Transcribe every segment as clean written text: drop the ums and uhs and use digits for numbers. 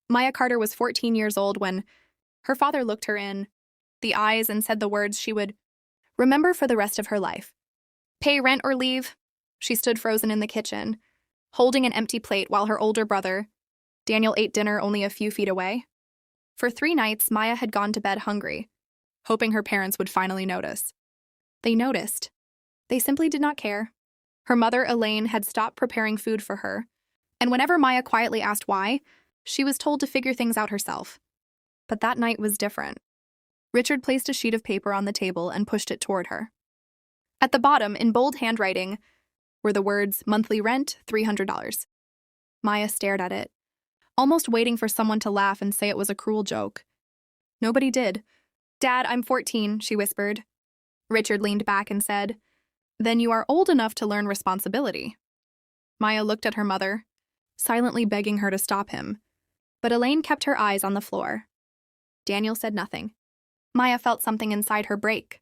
Maya Carter was 14 years old when her father looked her in the eyes and said the words she would remember for the rest of her life. Pay rent or leave. She stood frozen in the kitchen, holding an empty plate while her older brother, Daniel, ate dinner only a few feet away. For 3 nights, Maya had gone to bed hungry, hoping her parents would finally notice. They noticed. They simply did not care. Her mother, Elaine, had stopped preparing food for her, and whenever Maya quietly asked why, she was told to figure things out herself. But that night was different. Richard placed a sheet of paper on the table and pushed it toward her. At the bottom, in bold handwriting, were the words, monthly rent, $300. Maya stared at it, almost waiting for someone to laugh and say it was a cruel joke. Nobody did. Dad, I'm 14, she whispered. Richard leaned back and said, Then you are old enough to learn responsibility. Maya looked at her mother, silently begging her to stop him. But Elaine kept her eyes on the floor. Daniel said nothing. Maya felt something inside her break.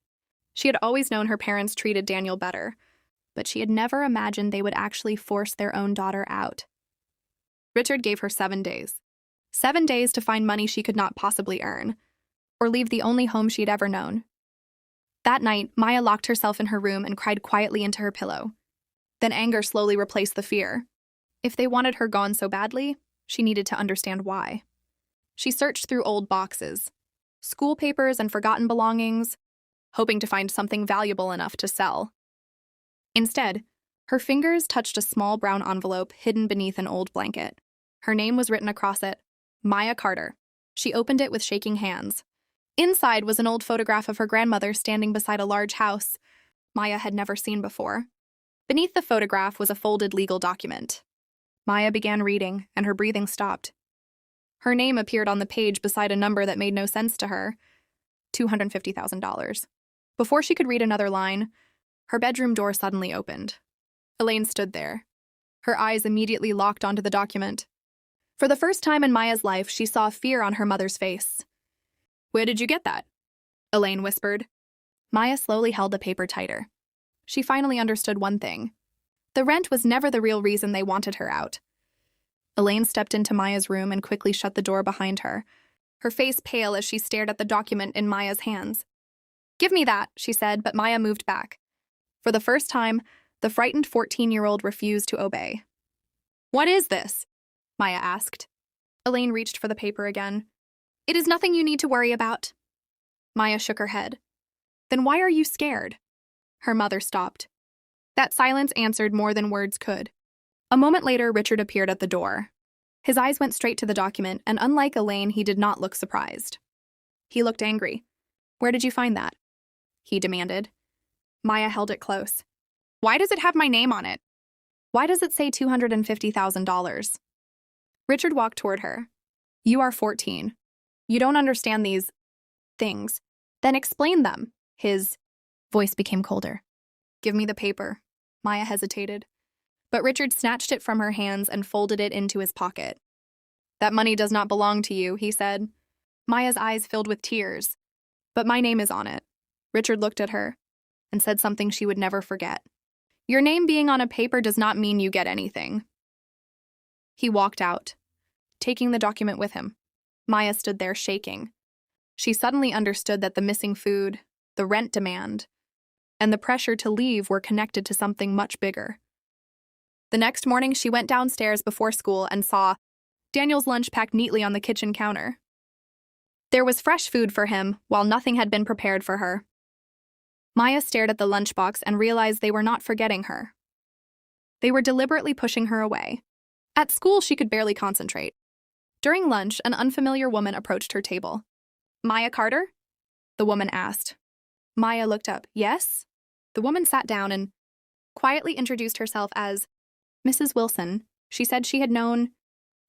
She had always known her parents treated Daniel better, but she had never imagined they would actually force their own daughter out. Richard gave her 7 days. 7 days to find money she could not possibly earn, or leave the only home she had ever known. That night, Maya locked herself in her room and cried quietly into her pillow. Then anger slowly replaced the fear. If they wanted her gone so badly, she needed to understand why. She searched through old boxes, school papers and forgotten belongings, hoping to find something valuable enough to sell. Instead, her fingers touched a small brown envelope hidden beneath an old blanket. Her name was written across it, Maya Carter. She opened it with shaking hands. Inside was an old photograph of her grandmother standing beside a large house Maya had never seen before. Beneath the photograph was a folded legal document. Maya began reading, and her breathing stopped. Her name appeared on the page beside a number that made no sense to her, $250,000. Before she could read another line, her bedroom door suddenly opened. Elaine stood there. Her eyes immediately locked onto the document. For the first time in Maya's life, she saw fear on her mother's face. Where did you get that? Elaine whispered. Maya slowly held the paper tighter. She finally understood one thing. The rent was never the real reason they wanted her out. Elaine stepped into Maya's room and quickly shut the door behind her, her face pale as she stared at the document in Maya's hands. Give me that, she said, but Maya moved back. For the first time, the frightened 14-year-old refused to obey. What is this? Maya asked. Elaine reached for the paper again. It is nothing you need to worry about. Maya shook her head. Then why are you scared? Her mother stopped. That silence answered more than words could. A moment later, Richard appeared at the door. His eyes went straight to the document, and unlike Elaine, he did not look surprised. He looked angry. Where did you find that? He demanded. Maya held it close. Why does it have my name on it? Why does it say $250,000? Richard walked toward her. You are 14. You don't understand these things. Then explain them. His voice became colder. Give me the paper. Maya hesitated. But Richard snatched it from her hands and folded it into his pocket. That money does not belong to you, he said. Maya's eyes filled with tears. But my name is on it. Richard looked at her and said something she would never forget. Your name being on a paper does not mean you get anything. He walked out, taking the document with him. Maya stood there shaking. She suddenly understood that the missing food, the rent demand, and the pressure to leave were connected to something much bigger. The next morning, she went downstairs before school and saw Daniel's lunch packed neatly on the kitchen counter. There was fresh food for him, while nothing had been prepared for her. Maya stared at the lunchbox and realized they were not forgetting her. They were deliberately pushing her away. At school, she could barely concentrate. During lunch, an unfamiliar woman approached her table. Maya Carter? The woman asked. Maya looked up. Yes? The woman sat down and quietly introduced herself as Mrs. Wilson. She said she had known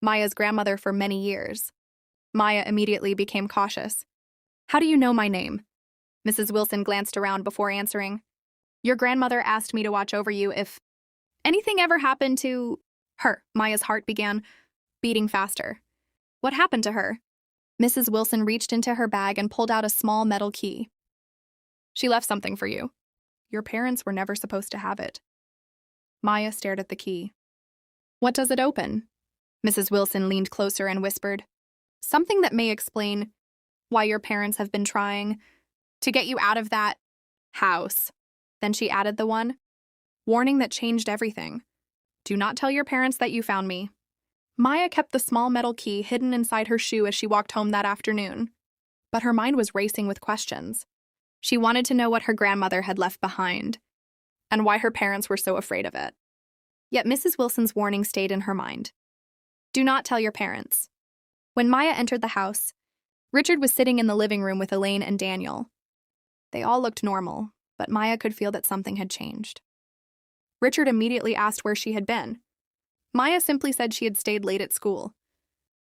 Maya's grandmother for many years. Maya immediately became cautious. How do you know my name? Mrs. Wilson glanced around before answering. Your grandmother asked me to watch over you if anything ever happened to her. Maya's heart began beating faster. What happened to her? Mrs. Wilson reached into her bag and pulled out a small metal key. She left something for you. Your parents were never supposed to have it. Maya stared at the key. What does it open? Mrs. Wilson leaned closer and whispered, Something that may explain why your parents have been trying to get you out of that house. Then she added the one warning that changed everything. Do not tell your parents that you found me. Maya kept the small metal key hidden inside her shoe as she walked home that afternoon. But her mind was racing with questions. She wanted to know what her grandmother had left behind, and why her parents were so afraid of it. Yet Mrs. Wilson's warning stayed in her mind. Do not tell your parents. When Maya entered the house, Richard was sitting in the living room with Elaine and Daniel. They all looked normal, but Maya could feel that something had changed. Richard immediately asked where she had been. Maya simply said she had stayed late at school.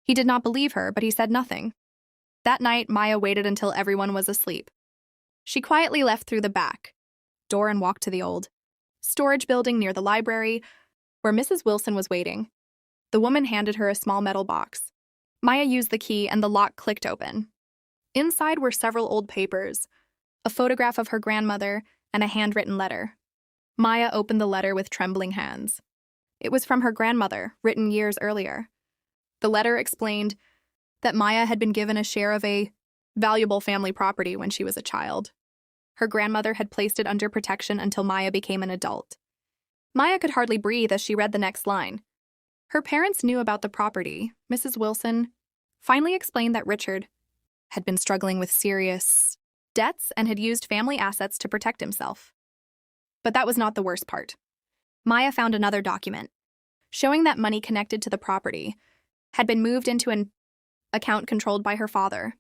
He did not believe her, but he said nothing. That night, Maya waited until everyone was asleep. She quietly left through the back door and walked to the old storage building near the library, where Mrs. Wilson was waiting. The woman handed her a small metal box. Maya used the key and the lock clicked open. Inside were several old papers, a photograph of her grandmother, and a handwritten letter. Maya opened the letter with trembling hands. It was from her grandmother, written years earlier. The letter explained that Maya had been given a share of a valuable family property when she was a child. Her grandmother had placed it under protection until Maya became an adult. Maya could hardly breathe as she read the next line. Her parents knew about the property. Mrs. Wilson finally explained that Richard had been struggling with serious debts and had used family assets to protect himself. But that was not the worst part. Maya found another document showing that money connected to the property had been moved into an account controlled by her father.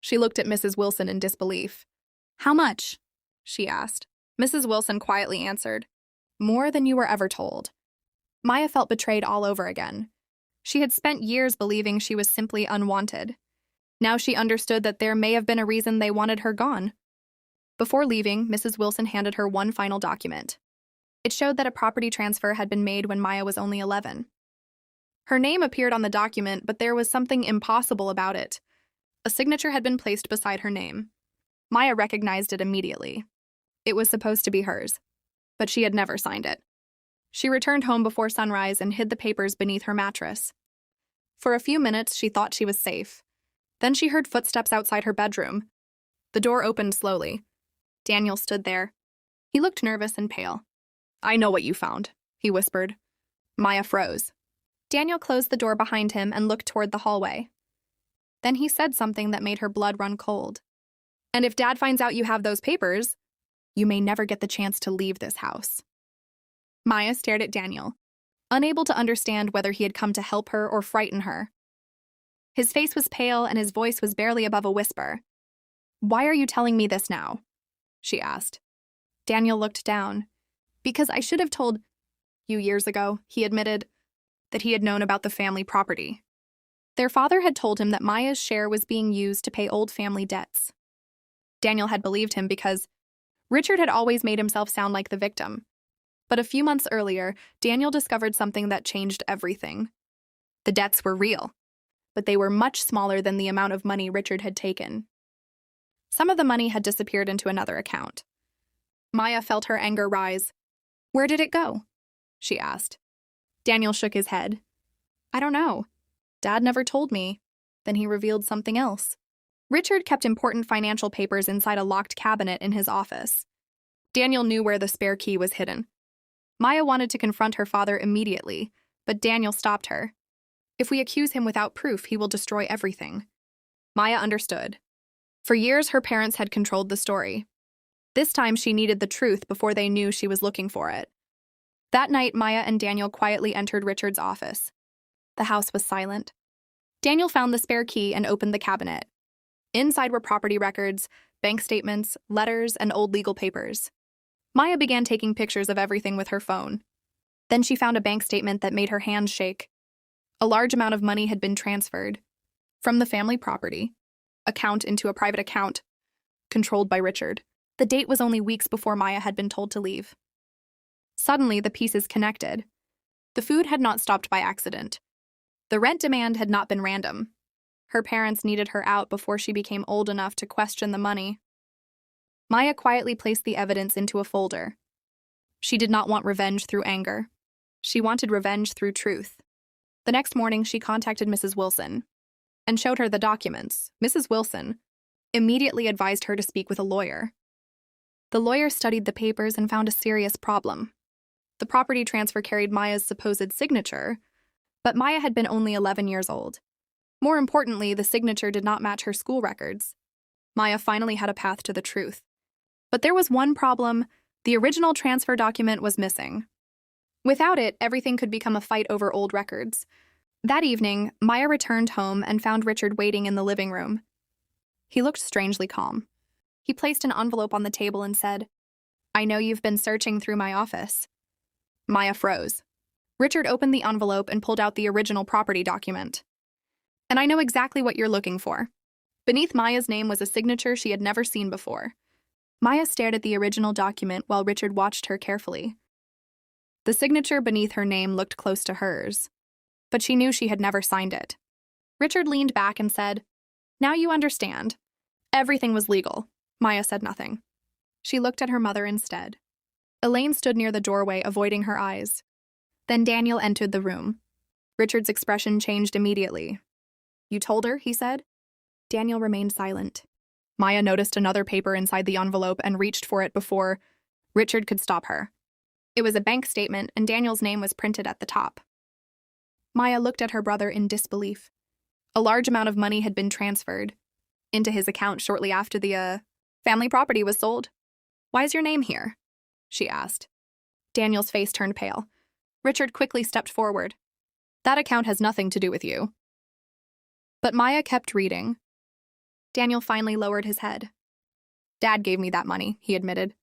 She looked at Mrs. Wilson in disbelief. How much? She asked. Mrs. Wilson quietly answered, more than you were ever told. Maya felt betrayed all over again. She had spent years believing she was simply unwanted. Now she understood that there may have been a reason they wanted her gone. Before leaving, Mrs. Wilson handed her one final document. It showed that a property transfer had been made when Maya was only 11. Her name appeared on the document, but there was something impossible about it. A signature had been placed beside her name. Maya recognized it immediately. It was supposed to be hers, but she had never signed it. She returned home before sunrise and hid the papers beneath her mattress. For a few minutes, she thought she was safe. Then she heard footsteps outside her bedroom. The door opened slowly. Daniel stood there. He looked nervous and pale. I know what you found, he whispered. Maya froze. Daniel closed the door behind him and looked toward the hallway. Then he said something that made her blood run cold. And if Dad finds out you have those papers, you may never get the chance to leave this house. Maya stared at Daniel, unable to understand whether he had come to help her or frighten her. His face was pale and his voice was barely above a whisper. Why are you telling me this now? She asked. Daniel looked down. Because I should have told you years ago, he admitted, that he had known about the family property. Their father had told him that Maya's share was being used to pay old family debts. Daniel had believed him because Richard had always made himself sound like the victim. But a few months earlier, Daniel discovered something that changed everything. The debts were real, but they were much smaller than the amount of money Richard had taken. Some of the money had disappeared into another account. Maya felt her anger rise. Where did it go? She asked. Daniel shook his head. I don't know. Dad never told me. Then he revealed something else. Richard kept important financial papers inside a locked cabinet in his office. Daniel knew where the spare key was hidden. Maya wanted to confront her father immediately, but Daniel stopped her. If we accuse him without proof, he will destroy everything. Maya understood. For years, her parents had controlled the story. This time, she needed the truth before they knew she was looking for it. That night, Maya and Daniel quietly entered Richard's office. The house was silent. Daniel found the spare key and opened the cabinet. Inside were property records, bank statements, letters, and old legal papers. Maya began taking pictures of everything with her phone. Then she found a bank statement that made her hands shake. A large amount of money had been transferred from the family property account into a private account controlled by Richard. The date was only weeks before Maya had been told to leave. Suddenly, the pieces connected. The food had not stopped by accident. The rent demand had not been random. Her parents needed her out before she became old enough to question the money. Maya quietly placed the evidence into a folder. She did not want revenge through anger. She wanted revenge through truth. The next morning, she contacted Mrs. Wilson. and showed her the documents. Mrs. Wilson immediately advised her to speak with a lawyer. The lawyer studied the papers and found a serious problem. The property transfer carried Maya's supposed signature, but Maya had been only 11 years old. More importantly, the signature did not match her school records. Maya finally had a path to the truth. But there was one problem: the original transfer document was missing. Without it, everything could become a fight over old records. That evening, Maya returned home and found Richard waiting in the living room. He looked strangely calm. He placed an envelope on the table and said, "I know you've been searching through my office." Maya froze. Richard opened the envelope and pulled out the original property document. "And I know exactly what you're looking for." Beneath Maya's name was a signature she had never seen before. Maya stared at the original document while Richard watched her carefully. The signature beneath her name looked close to hers, but she knew she had never signed it. Richard leaned back and said, "Now you understand. Everything was legal." Maya said nothing. She looked at her mother instead. Elaine stood near the doorway, avoiding her eyes. Then Daniel entered the room. Richard's expression changed immediately. "You told her?" he said. Daniel remained silent. Maya noticed another paper inside the envelope and reached for it before Richard could stop her. It was a bank statement, and Daniel's name was printed at the top. Maya looked at her brother in disbelief. A large amount of money had been transferred into his account shortly after the family property was sold. "Why is your name here?" she asked. Daniel's face turned pale. Richard quickly stepped forward. "That account has nothing to do with you." But Maya kept reading. Daniel finally lowered his head. "Dad gave me that money," he admitted.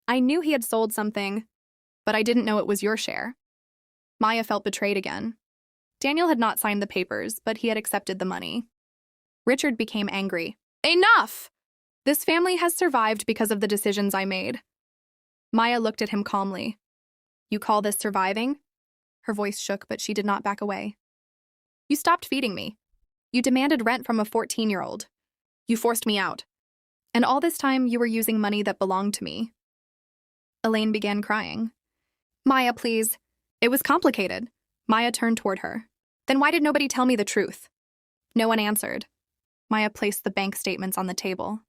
"I knew he had sold something, but I didn't know it was your share." Maya felt betrayed again. Daniel had not signed the papers, but he had accepted the money. Richard became angry. "Enough! This family has survived because of the decisions I made." Maya looked at him calmly. "You call this surviving?" Her voice shook, but she did not back away. "You stopped feeding me. You demanded rent from a 14-year-old. You forced me out. And all this time, you were using money that belonged to me." Elaine began crying. "Maya, please. It was complicated." Maya turned toward her. "Then why did nobody tell me the truth?" No one answered. Maya placed the bank statements on the table.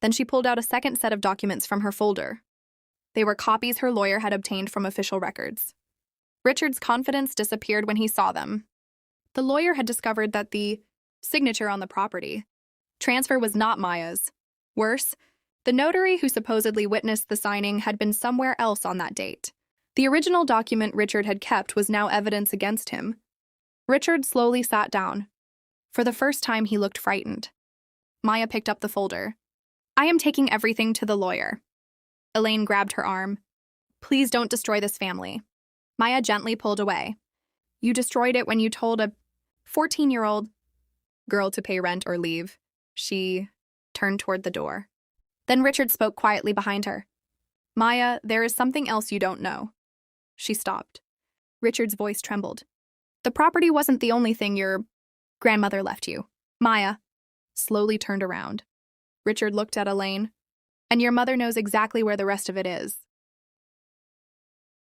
Then she pulled out a second set of documents from her folder. They were copies her lawyer had obtained from official records. Richard's confidence disappeared when he saw them. The lawyer had discovered that the signature on the property transfer was not Maya's. Worse, the notary who supposedly witnessed the signing had been somewhere else on that date. The original document Richard had kept was now evidence against him. Richard slowly sat down. For the first time, he looked frightened. Maya picked up the folder. "I am taking everything to the lawyer." Elaine grabbed her arm. "Please don't destroy this family." Maya gently pulled away. "You destroyed it when you told a 14-year-old girl to pay rent or leave." She turned toward the door. Then Richard spoke quietly behind her. "Maya, there is something else you don't know." She stopped. Richard's voice trembled. "The property wasn't the only thing your grandmother left you." Maya slowly turned around. Richard looked at Elaine. "And your mother knows exactly where the rest of it is."